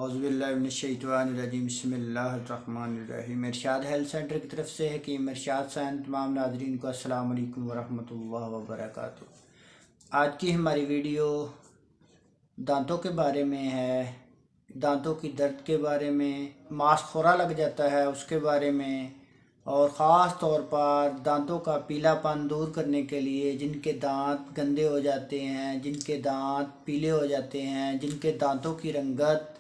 औज़ुबिल्लाहिमिनश्शैतानिर्रजीम बिस्मिल्लाहिर्रहमानिर्रहीम। इरशाद health centre की तरफ से हकीम इरशाद सैन तमाम नाज़रीन को अस्सलाम वालेकुम वरहमतुल्लाहि वबरकातुहू। आज की हमारी वीडियो दांतों के बारे में है, दांतों की दर्द के बारे में, मांसखोरा लग जाता है उसके बारे में, और ख़ास तौर पर दांतों का पीलापन दूर करने के लिए, जिनके दांत गंदे हो जाते हैं, जिनके दांत पीले हो जाते हैं, जिनके दांतों की रंगत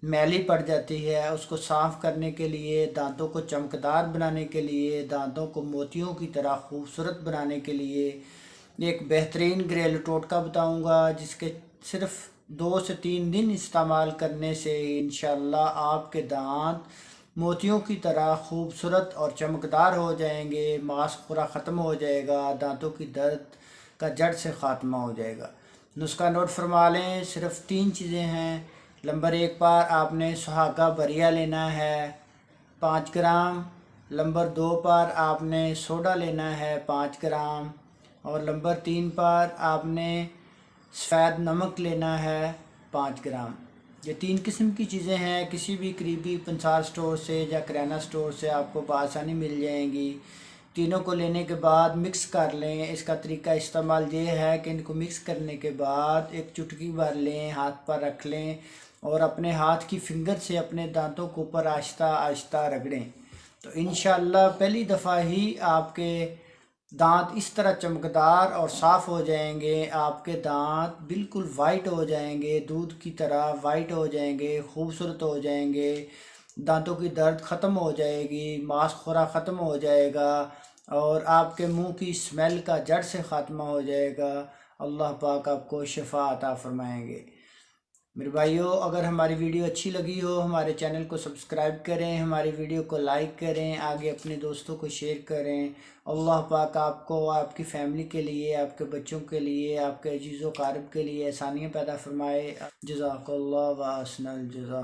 मैली पड़ जाती है, उसको साफ़ करने के लिए, दांतों को चमकदार बनाने के लिए, दांतों को मोतियों की तरह खूबसूरत बनाने के लिए एक बेहतरीन घरेलू टोटका बताऊंगा, जिसके सिर्फ़ 2 से 3 दिन इस्तेमाल करने से इंशाअल्लाह आपके दांत मोतियों की तरह खूबसूरत और चमकदार हो जाएंगे, मांसखुरा ख़त्म हो जाएगा, दांतों की दर्द का जड़ से ख़ात्मा हो जाएगा। नुस्खा नोट फरमा लें, सिर्फ़ 3 चीज़ें हैं। नंबर 1 पर आपने सुहागा बरिया लेना है 5 ग्राम, नंबर 2 पर आपने सोडा लेना है 5 ग्राम, और नंबर 3 पर आपने सफ़ेद नमक लेना है 5 ग्राम। ये 3 किस्म की चीज़ें हैं, किसी भी करीबी पंसार स्टोर से या किराना स्टोर से आपको बआसानी मिल जाएंगी। तीनों को लेने के बाद मिक्स कर लें। इसका तरीका इस्तेमाल ये है कि इनको मिक्स करने के बाद एक चुटकी भर लें, हाथ पर रख लें और अपने हाथ की फिंगर से अपने दांतों के ऊपर आहिस्ता आहिस्ता रगड़ें। तो इंशाअल्लाह पहली दफ़ा ही आपके दांत इस तरह चमकदार और साफ़ हो जाएंगे, आपके दांत बिल्कुल वाइट हो जाएंगे, दूध की तरह वाइट हो जाएंगे, खूबसूरत हो जाएंगे, दांतों की दर्द ख़त्म हो जाएगी, मांसखोरा ख़त्म हो जाएगा और आपके मुंह की स्मेल का जड़ से ख़ात्मा हो जाएगा। अल्लाह पाक आपको शिफा अता फरमाएंगे। मेरे भाइयों, अगर हमारी वीडियो अच्छी लगी हो हमारे चैनल को सब्सक्राइब करें, हमारी वीडियो को लाइक करें, आगे अपने दोस्तों को शेयर करें। अल्लाह पाक आपको, आपकी फ़ैमिली के लिए, आपके बच्चों के लिए, आपके अजीज़ व क़ारिब के लिए आसानियाँ पैदा फरमाए। जज़ाकल्लाह व अहसनल जज़ा।